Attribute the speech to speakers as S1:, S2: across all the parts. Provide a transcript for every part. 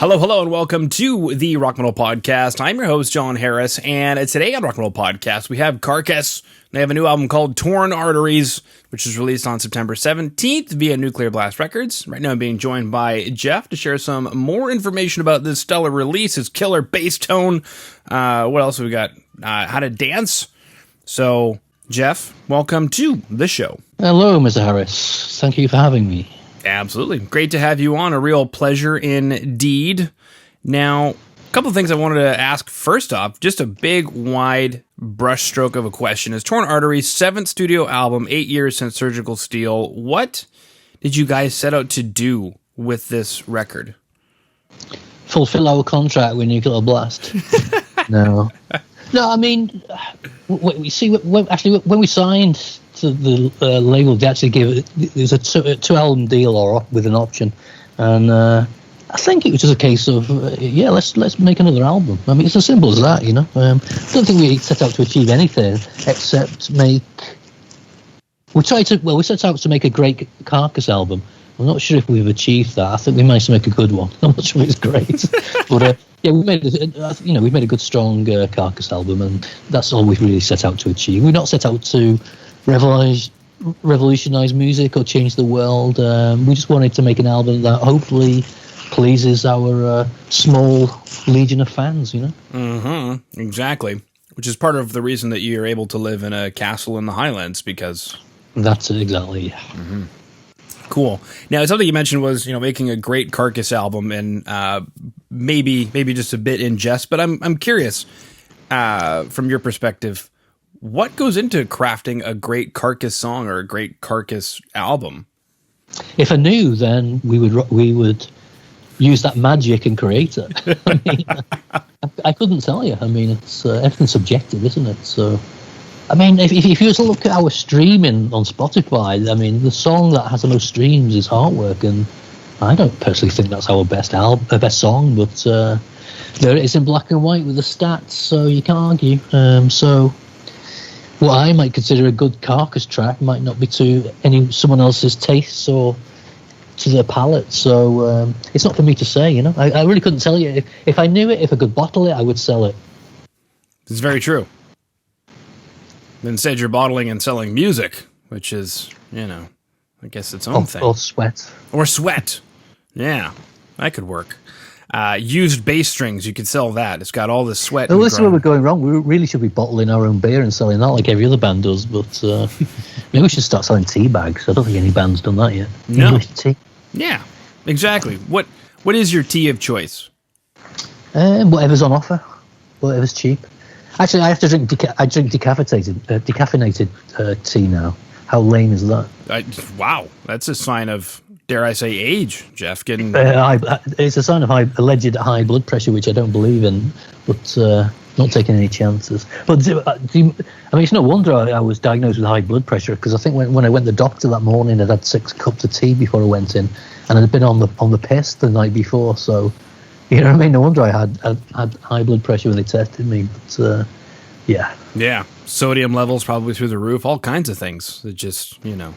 S1: Hello, hello, and welcome to the Rock Metal Podcast. I'm your host, John Harris, and today on Rock Metal Podcast, we have Carcass. They have a new album called Torn Arteries, which is released on September 17th via Nuclear Blast Records. Right now, I'm being joined by Jeff to share some more information about this stellar release, his killer bass tone. What else have we got? How to dance. So, Jeff, welcome to the show.
S2: Hello, Mr. Harris. Thank you for having me.
S1: Absolutely. Great to have you on. A real pleasure indeed. Now, a couple of things I wanted to ask. First off, just a big, wide brushstroke of a question. Is Torn Arteries' 7th studio album, 8 years since Surgical Steel. What did you guys set out to do with this record?
S2: Fulfill our contract with Nuclear Blast. No, I mean, when we signed to the label, they actually gave it was a two-album deal or with an option, and I think it was just a case of let's make another album. I mean, it's as simple as that, you know. I don't think we set out to achieve anything except make. We set out to make a great Carcass album. I'm not sure if we've achieved that. I think we managed to make a good one. I'm not sure it's great, but we made a good, strong Carcass album, and that's all we've really set out to achieve. We're not set out to revolutionize music or change the world. We just wanted to make an album that hopefully pleases our small legion of fans, you know?
S1: Mm-hmm. Exactly. Which is part of the reason that you're able to live in a castle in the Highlands, because...
S2: That's it, exactly, yeah.
S1: Mm-hmm. Cool. Now, something you mentioned was, making a great Carcass album, and maybe just a bit in jest, but I'm curious, from your perspective, what goes into crafting a great Carcass song or a great Carcass album?
S2: If I knew, then we would use that magic and create it. I mean, I couldn't tell you. I mean, it's everything's subjective, isn't it? So, I mean, if you were to look at our streaming on Spotify, I mean, the song that has the most streams is Heartwork, and I don't personally think that's our best song, but there it is in black and white with the stats, so you can't argue. So what I might consider a good Carcass track might not be to someone else's tastes or to their palate. So it's not for me to say, you know. I really couldn't tell you. If I knew it, if I could bottle it, I would sell it.
S1: It's very true. Instead, you're bottling and selling music, which is, I guess its own thing.
S2: Or sweat.
S1: Or sweat. Yeah, that could work. Used bass strings, you could sell that. It's got all this sweat.
S2: Well, this is where we're going wrong. We really should be bottling our own beer and selling that like every other band does, but maybe we should start selling tea bags. I don't think any band's done that yet.
S1: No.
S2: English tea.
S1: Yeah, exactly. What is your tea of choice?
S2: Whatever's on offer. Whatever's cheap. Actually, I have to drink decaffeinated tea now. How lame is that?
S1: Wow, that's a sign of, dare I say, age, Jeff.
S2: It's a sign of alleged high blood pressure, which I don't believe in, but not taking any chances. But I mean, it's no wonder I was diagnosed with high blood pressure, because I think when I went to the doctor that morning, I'd had 6 cups of tea before I went in, and I'd been on the piss the night before, so... You know what I mean? No wonder I had high blood pressure when they tested me. But, yeah.
S1: Yeah. Sodium levels probably through the roof. All kinds of things that just, don't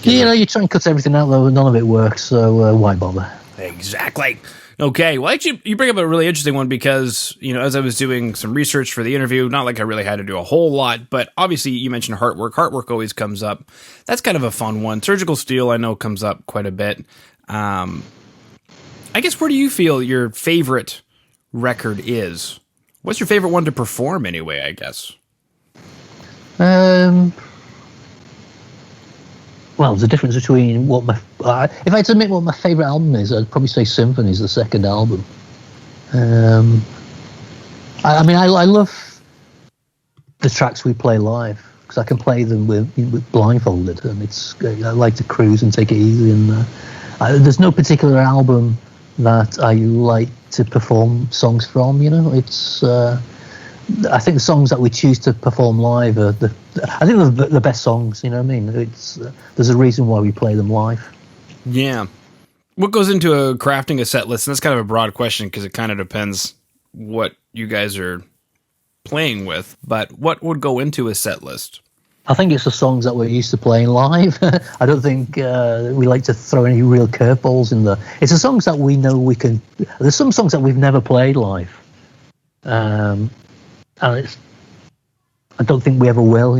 S1: get
S2: you try and cut everything out, though. None of it works, so why bother?
S1: Exactly. Okay. Well, actually, you bring up a really interesting one because, as I was doing some research for the interview, not like I really had to do a whole lot, but obviously you mentioned Heartwork. Heartwork always comes up. That's kind of a fun one. Surgical Steel, I know, comes up quite a bit. I guess, where do you feel your favorite record is? What's your favorite one to perform anyway, I guess?
S2: Well, there's a difference between if I had to admit what my favorite album is, I'd probably say Symphony's the second album. I mean, I love the tracks we play live, because I can play them with blindfolded, and I like to cruise and take it easy, and there's no particular album that I like to perform songs from, it's I think the songs that we choose to perform live are the best songs, you know what I mean? There's a reason why we play them live.
S1: Yeah. What goes into crafting a set list? And that's kind of a broad question, because it kind of depends what you guys are playing with, but what would go into a set list?
S2: I think it's the songs that we're used to playing live. I don't think we like to throw any real curveballs in there. It's the songs that we know we can. There's some songs that we've never played live, and I don't think we ever will.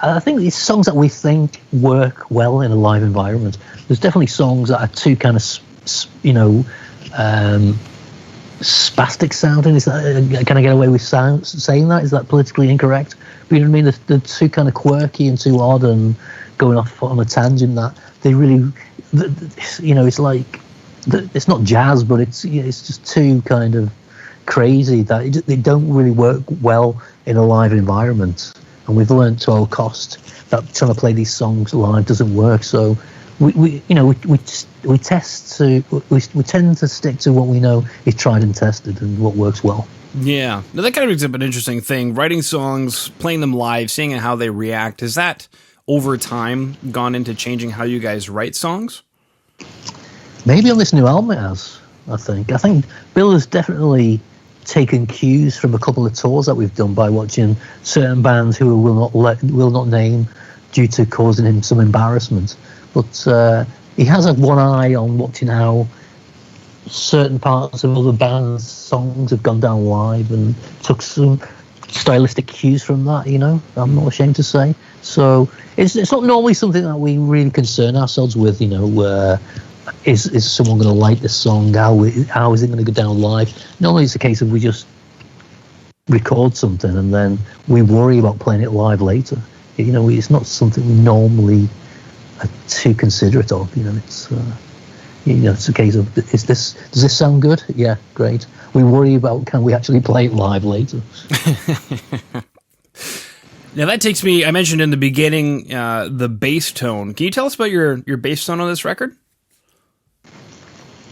S2: I think it's songs that we think work well in a live environment. There's definitely songs that are too kind of, spastic sounding. Is that, can I get away with saying that? Is that politically incorrect? But you know what I mean? They're too kind of quirky and too odd and going off on a tangent that they really, it's like, it's not jazz, but it's just too kind of crazy that they don't really work well in a live environment. And we've learned to our cost that trying to play these songs live doesn't work. So we tend to stick to what we know is tried and tested and what works well.
S1: Yeah. Now that kind of brings up an interesting thing. Writing songs, playing them live, seeing how they react. Has that over time gone into changing how you guys write songs?
S2: Maybe on this new album it has, I think. I think Bill has definitely taken cues from a couple of tours that we've done by watching certain bands who will not name due to causing him some embarrassment. But he has had one eye on watching how certain parts of other bands' songs have gone down live and took some stylistic cues from that, I'm not ashamed to say. So it's not normally something that we really concern ourselves with, is someone going to like this song? How is it going to go down live? Normally it's a case of we just record something and then we worry about playing it live later. It's not something we normally are too considerate of. It's a case of, does this sound good? Yeah, great. We worry about, can we actually play it live later?
S1: Now that takes me, I mentioned in the beginning, the bass tone. Can you tell us about your bass tone on this record?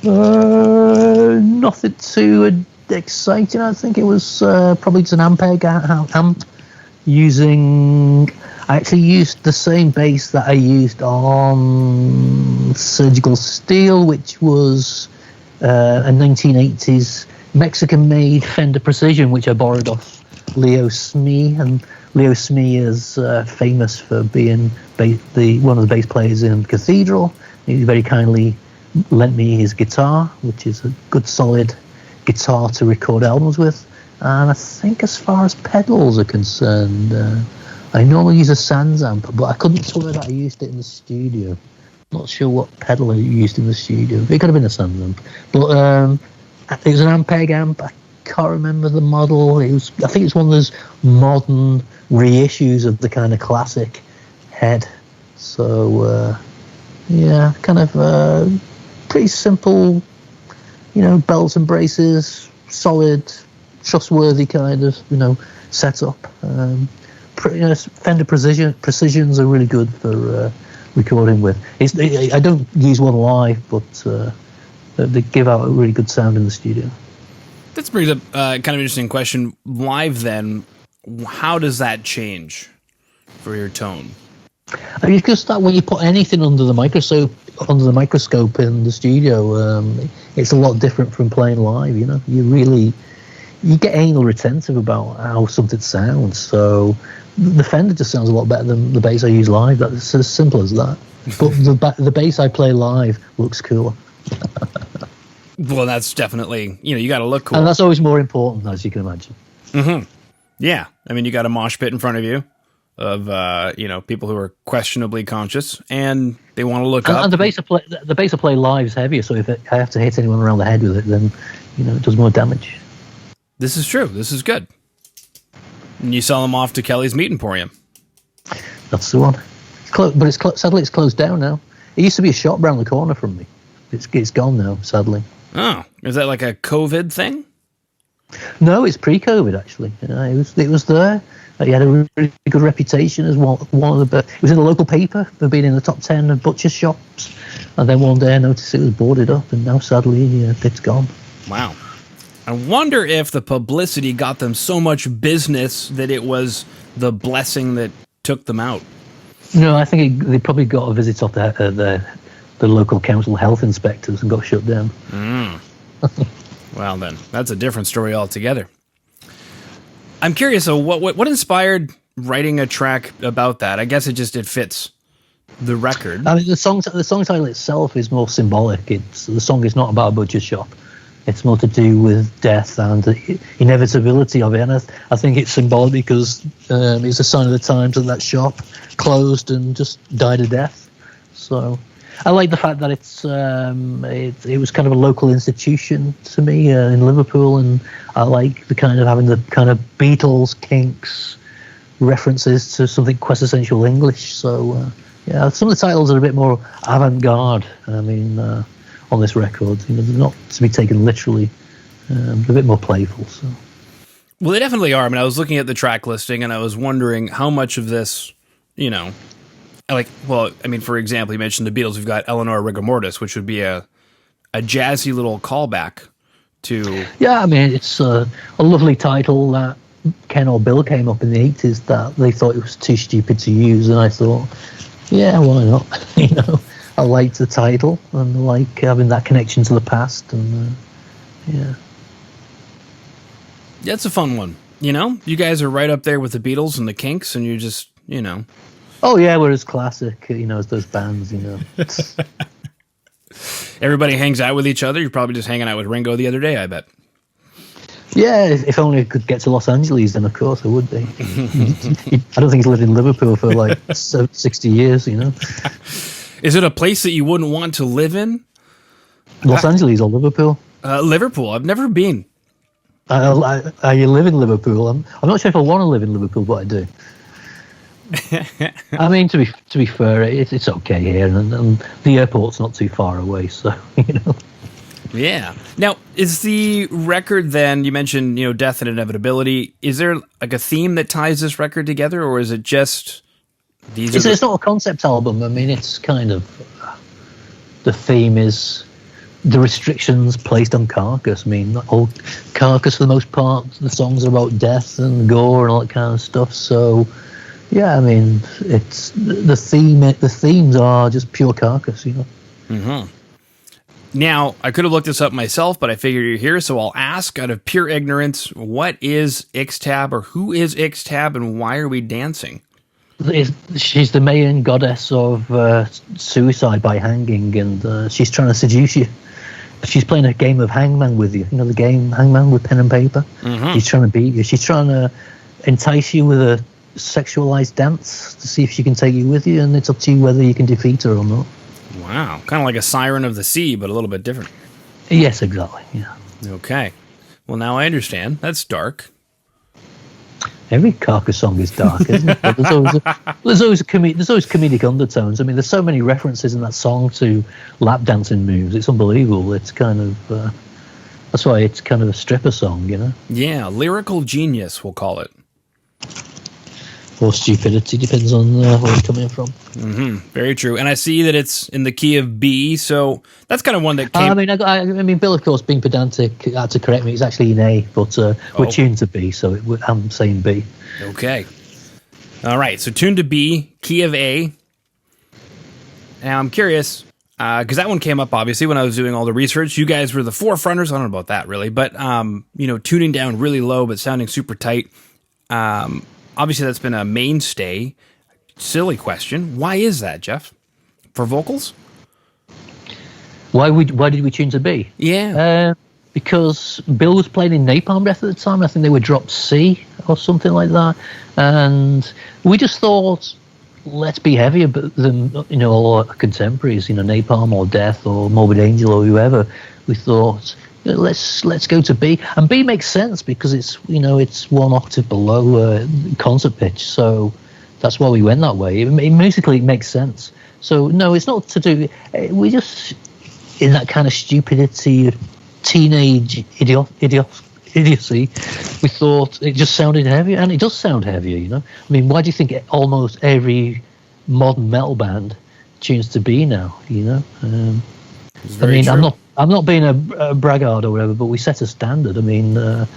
S2: Nothing too exciting. I think it was probably just an Ampeg amp I actually used the same bass that I used on Surgical Steel, which was a 1980s Mexican-made Fender Precision, which I borrowed off Leo Smee. And Leo Smee is famous for being one of the bass players in Cathedral. He very kindly lent me his guitar, which is a good solid guitar to record albums with. And I think as far as pedals are concerned, I normally use a Sans amp, but I couldn't swear that I used it in the studio. Not sure what pedal I used in the studio. It could have been a Sans amp, but it was an Ampeg amp. I can't remember the model. I think it's one of those modern reissues of the kind of classic head. So yeah, kind of pretty simple, belts and braces, solid, trustworthy kind of, setup. Fender Precisions are really good for recording with. I don't use one live, but they give out a really good sound in the studio.
S1: That brings up kind of an interesting question. Live, then, how does that change for your tone?
S2: I mean, just that when you put anything under the microscope in the studio, it's a lot different from playing live. You get anal retentive about how something sounds. So the Fender just sounds a lot better than the bass I use live. That's as simple as that. But the bass I play live looks cooler.
S1: Well, that's definitely, you got to look cool.
S2: And that's always more important, as you can imagine.
S1: Mm-hmm. Yeah. I mean, you got a mosh pit in front of you of, people who are questionably conscious and they want to look up.
S2: And the bass I play live is heavier, so if I have to hit anyone around the head with it, then, it does more damage.
S1: This is true. This is good. And you sell them off to Kelly's Meat Emporium.
S2: That's the one. Sadly it's closed down now. It used to be a shop around the corner from me. It's gone now, sadly.
S1: Oh, is that like a COVID thing?
S2: No, it's pre-COVID actually. It was there. He had a really good reputation as one of the. It was in the local paper for being in the top 10 of butcher shops. And then one day I noticed it was boarded up, and now sadly it's gone.
S1: Wow. I wonder if the publicity got them so much business that it was the blessing that took them out.
S2: No, I think they probably got a visit off the local council health inspectors and got shut down.
S1: Well, then, that's a different story altogether. I'm curious, though, what inspired writing a track about that? I guess it fits the record.
S2: I mean, the song title itself is more symbolic. The song is not about a butcher shop. It's more to do with death and the inevitability of it. And I think it's symbolic because it's a sign of the times that shop closed and just died a death. So I like the fact that it was kind of a local institution to me in Liverpool, and I like the kind of having the kind of Beatles, Kinks references to something quintessential English. So yeah, some of the titles are a bit more avant-garde. I mean, on this record, they're not to be taken literally, a bit more playful. So.
S1: Well, they definitely are. I mean, I was looking at the track listing and I was wondering how much of this, for example, you mentioned the Beatles. We've got Eleanor Rigor Mortis, which would be a jazzy little callback to...
S2: Yeah, I mean, it's a lovely title that Ken or Bill came up in the 80s that they thought it was too stupid to use, and I thought, yeah, why not? I liked the title and I like having that connection to the past, and yeah.
S1: Yeah, it's a fun one. You guys are right up there with the Beatles and the Kinks, and you're just,
S2: Oh yeah, we're as classic, as those bands,
S1: Everybody hangs out with each other. You're probably just hanging out with Ringo the other day, I bet.
S2: Yeah, if only I could get to Los Angeles, then of course I would be. I don't think he's lived in Liverpool for like 60 years,
S1: Is it a place that you wouldn't want to live in?
S2: Los Angeles or Liverpool?
S1: Liverpool. I've never been.
S2: You live in Liverpool. I'm not sure if I want to live in Liverpool, but I do. I mean, to be fair, it's okay here, and the airport's not too far away, so
S1: Yeah. Now, is the record then? You mentioned death and inevitability. Is there like a theme that ties this record together, or is it just these?
S2: It's not a concept album. I mean, it's kind of the theme is the restrictions placed on Carcass. I mean, all Carcass for the most part. The songs are about death and gore and all that kind of stuff. So. Yeah, I mean, it's the theme. The themes are just pure Carcass,
S1: Mm-hmm. Now, I could have looked this up myself, but I figured you're here, so I'll ask out of pure ignorance: what is Ixtab, or who is Ixtab, and why are we dancing?
S2: She's the main goddess of suicide by hanging, and she's trying to seduce you. She's playing a game of hangman with you. The game hangman with pen and paper.
S1: Mm-hmm.
S2: She's trying to beat you. She's trying to entice you with a sexualized dance to see if she can take you with you, and it's up to you whether you can defeat her or not.
S1: Wow, kind of like a Siren of the Sea, but a little bit different.
S2: Yes, exactly. Yeah.
S1: Okay. Well, now I understand. That's dark.
S2: Every Carcass song is dark, isn't it? There's always comedic undertones. I mean, there's so many references in that song to lap dancing moves. It's unbelievable. It's kind of that's why it's kind of a stripper song,
S1: Yeah, lyrical genius, we'll call it.
S2: Or stupidity, depends on where you're coming from.
S1: Mm-hmm. Very true. And I see that it's in the key of B, so that's kind of one that came...
S2: I mean, Bill, of course, being pedantic, had to correct me. It's actually in A, but we're tuned to B, so I'm saying B.
S1: Okay. All right, so tuned to B, key of A. Now, I'm curious, because that one came up, obviously, when I was doing all the research. You guys were the forefronters. I don't know about that, really. But, tuning down really low but sounding super tight. Obviously, that's been a mainstay. Silly question. Why is that, Jeff? For vocals?
S2: Why did we tune to B?
S1: Yeah.
S2: Because Bill was playing in Napalm Death at the time. I think they were dropped C or something like that. And we just thought, let's be heavier than all our contemporaries, Napalm or Death or Morbid Angel or whoever. We thought... Let's go to B, and B makes sense because it's one octave below concert pitch, so that's why we went that way. Musically, it makes sense. So no, it's not to do. We just in that kind of stupidity, teenage idiocy. We thought it just sounded heavier, and it does sound heavier. I mean, why do you think almost every modern metal band tunes to B now? True. I'm not being a braggart or whatever, but we set a standard. I mean, the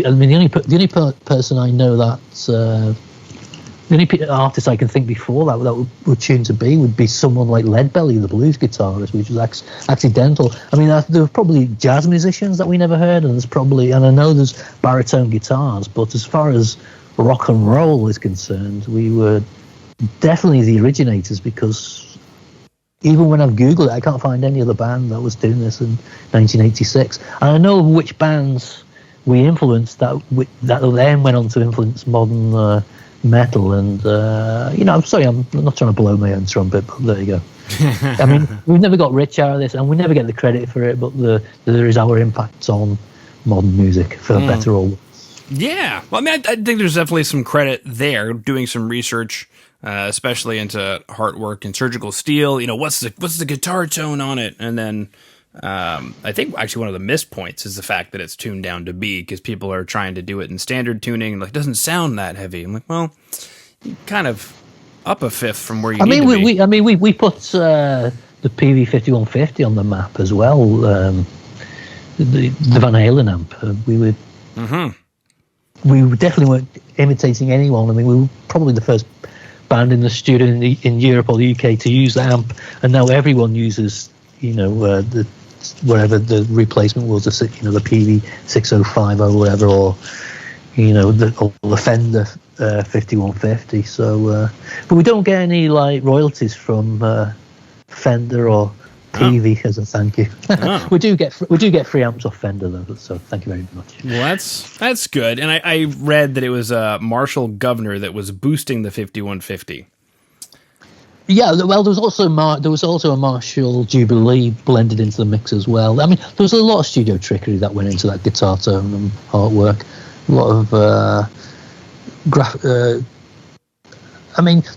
S2: only person I know that the only artist I can think before that would tune to B would be someone like Leadbelly, the blues guitarist, which was accidental. I mean, there were probably jazz musicians that we never heard, and I know there's baritone guitars, but as far as rock and roll is concerned, we were definitely the originators, because even when I've Googled it, I can't find any other band that was doing this in 1986. And I know which bands we influenced that then went on to influence modern metal. And, I'm sorry, I'm not trying to blow my own trumpet, but there you go. I mean, we've never got rich out of this, and we never get the credit for it, but there is our impact on modern music, for better or worse.
S1: Yeah. Well, I mean, I think there's definitely some credit there, doing some research, especially into heartwork and surgical steel. What's the guitar tone on it? And then I think actually one of the missed points is the fact that it's tuned down to B, because people are trying to do it in standard tuning, and it doesn't sound that heavy. I'm like, well, you kind of up a fifth from where you need to be.
S2: We put the PV5150 on the map as well. The Van Halen amp. We definitely weren't imitating anyone. I mean, we were probably the first band in the studio in Europe or the UK to use the amp, and now everyone uses, the whatever the replacement was, the PV6050 or whatever, or the Fender 5150. So, but we don't get any royalties from Fender or PV as a thank you. We do get free amps off Fender though, so thank you very much.
S1: Well, that's good. And I read that it was Marshall Governor that was boosting the 5150.
S2: Yeah, well, there was also a Marshall Jubilee blended into the mix as well. I mean, there was a lot of studio trickery that went into that guitar tone and artwork. A lot of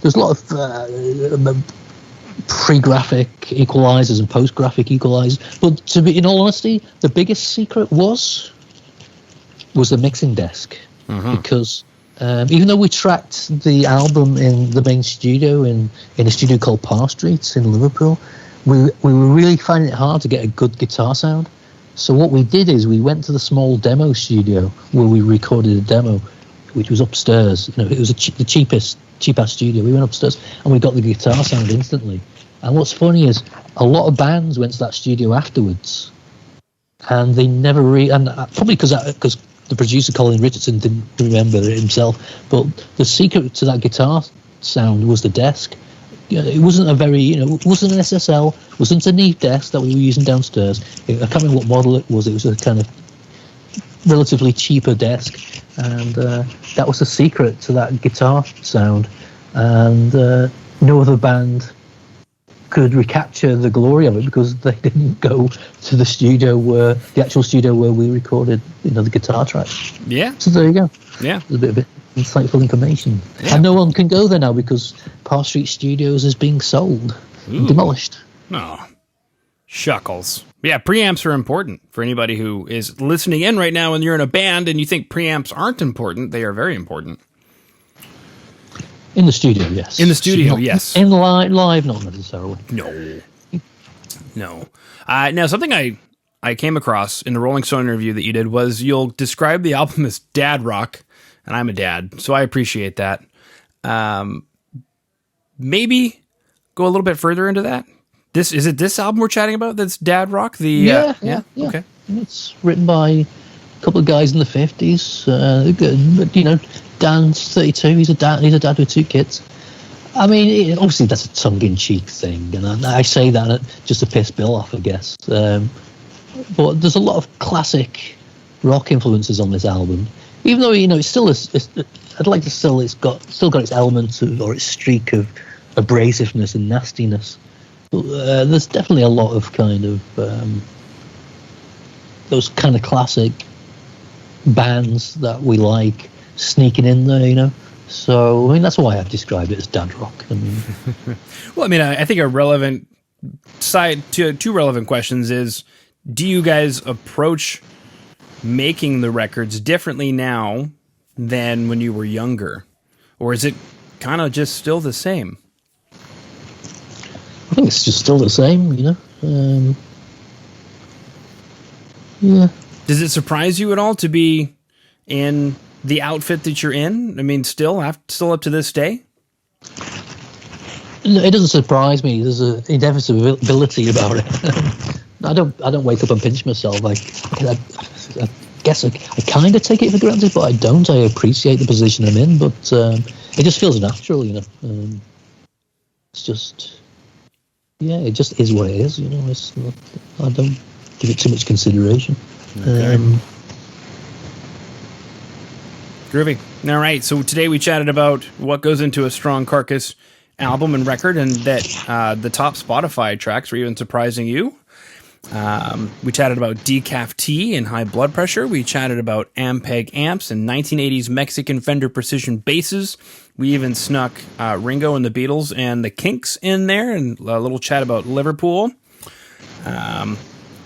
S2: there's a lot of pre-graphic equalizers and post-graphic equalizers. But to be, in all honesty, the biggest secret was the mixing desk, because even though we tracked the album in the main studio in a studio called Parr Street in Liverpool, we were really finding it hard to get a good guitar sound. So what we did is we went to the small demo studio where we recorded a demo, which was upstairs. It was the cheapest studio. We went upstairs and we got the guitar sound instantly. And what's funny is a lot of bands went to that studio afterwards, and they never probably because the producer Colin Richardson didn't remember it himself. But the secret to that guitar sound was the desk. It wasn't it wasn't an SSL, it wasn't a Neve desk that we were using downstairs. I can't remember what model it was. It was a kind of relatively cheaper desk, and that was the secret to that guitar sound. And no other band could recapture the glory of it, because they didn't go to the actual studio where we recorded, the guitar track.
S1: Yeah.
S2: So there you go.
S1: Yeah.
S2: There's a bit of insightful information. Yeah. And no one can go there now because Parr Street Studios is being sold, demolished.
S1: Oh, shuckles. Yeah, preamps are important for anybody who is listening in right now and you're in a band and you think preamps aren't important. They are very important.
S2: In the studio, yes.
S1: In the studio, yes.
S2: In live, not necessarily.
S1: No. Now, something I came across in the Rolling Stone interview that you did was you'll describe the album as dad rock, and I'm a dad, so I appreciate that. Maybe go a little bit further into that. Is it this album we're chatting about that's dad rock?
S2: Yeah.
S1: Okay.
S2: It's written by a couple of guys in the 50s. Dan's 32. He's a dad with two kids. I mean, obviously that's a tongue-in-cheek thing, and I say that just to piss Bill off, I guess. But there's a lot of classic rock influences on this album, even though it's still I'd like to still got its elements or its streak of abrasiveness and nastiness. But there's definitely a lot of kind of those kind of classic bands that we like sneaking in there, So, that's why I've described it as dad rock.
S1: Well, I think a relevant side to two relevant questions is, do you guys approach making the records differently now than when you were younger? Or is it kind of just still the same?
S2: I think it's just still the same, Yeah.
S1: Does it surprise you at all to be in the outfit that you're in? Still up to this day?
S2: No, it doesn't surprise me. There's an inevitability about it. I don't wake up and pinch myself. guess I kind of take it for granted, but I don't. I appreciate the position I'm in, but it just feels natural, you know. It's just, yeah, it just is what it is, you know. It's not, I don't give it too much consideration.
S1: Okay. Groovy. All right, so today we chatted about what goes into a strong Carcass album and record, and that the top Spotify tracks were even surprising you. We chatted about decaf tea and high blood pressure. We chatted about Ampeg amps and 1980s Mexican Fender Precision basses. We even snuck Ringo and the Beatles and the Kinks in there, and a little chat about Liverpool.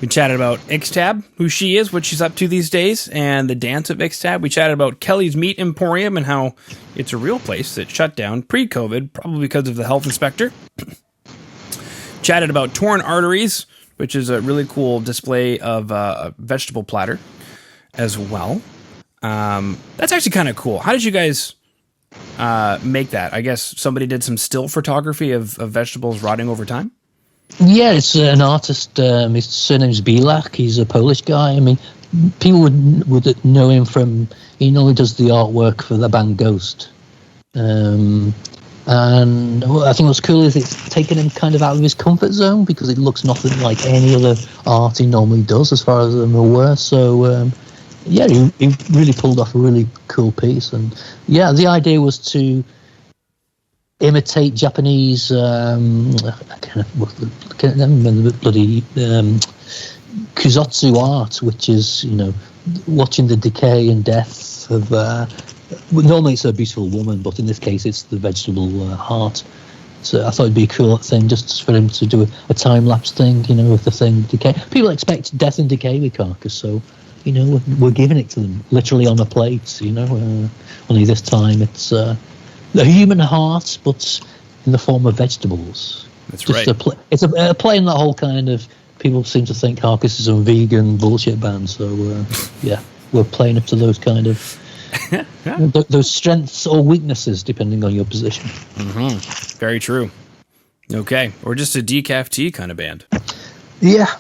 S1: We chatted about Ixtab, who she is, what she's up to these days, and the dance of Ixtab. We chatted about Kelly's Meat Emporium and how it's a real place that shut down pre-COVID, probably because of the health inspector. Chatted about Torn Arteries, which is a really cool display of a vegetable platter as well. That's actually kind of cool. How did you guys make that? I guess somebody did some still photography of vegetables rotting over time?
S2: Yeah, it's an artist. His surname's Bilak. He's a Polish guy. I mean, people would know him from, he normally does the artwork for the band Ghost. And I think what's cool is it's taken him kind of out of his comfort zone, because it looks nothing like any other art he normally does, as far as I'm aware. So, yeah, he really pulled off a really cool piece. And, yeah, the idea was to imitate Japanese, I can't remember the bloody Kusotsu art, which is, you know, watching the decay and death of, normally it's a beautiful woman, but in this case it's the vegetable heart. So I thought it'd be a cool thing just for him to do a time-lapse thing, you know, with the thing decay. People expect death and decay with Carcass, so, you know, we're giving it to them, literally on a plate, you know. Only this time it's a human heart, but in the form of vegetables.
S1: That's
S2: just
S1: right.
S2: It's a play in that whole kind of, people seem to think Carcass is a vegan bullshit band, so yeah, we're playing up to those kind of those strengths or weaknesses, depending on your position.
S1: Mm-hmm. Very true. Okay, or just a decaf tea kind of band.
S2: Yeah.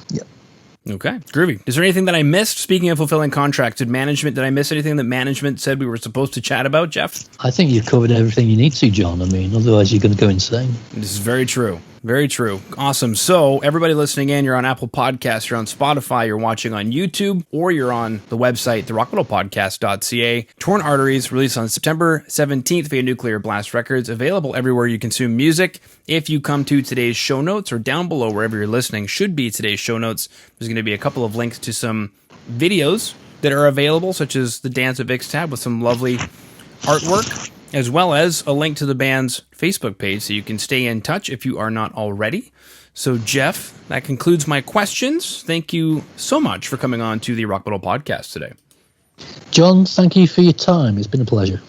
S1: Okay, groovy. Is there anything that I missed? Speaking of fulfilling contracts, did I miss anything that management said we were supposed to chat about, Jeff?
S2: I think you've covered everything you need to, John. I mean, otherwise you're going to go insane.
S1: This is very true. Very true. Awesome. So, everybody listening in, you're on Apple Podcasts, you're on Spotify, you're watching on YouTube, or you're on the website, therockmetalpodcast.ca. Torn Arteries, released on September 17th via Nuclear Blast Records, available everywhere you consume music. If you come to today's show notes, or down below wherever you're listening should be today's show notes, there's going to be a couple of links to some videos that are available, such as the Dance of Ixtab with some lovely artwork, as well as a link to the band's Facebook page so you can stay in touch if you are not already. So, Jeff, that concludes my questions. Thank you so much for coming on to the Rock Metal Podcast today.
S2: John, thank you for your time. It's been a pleasure.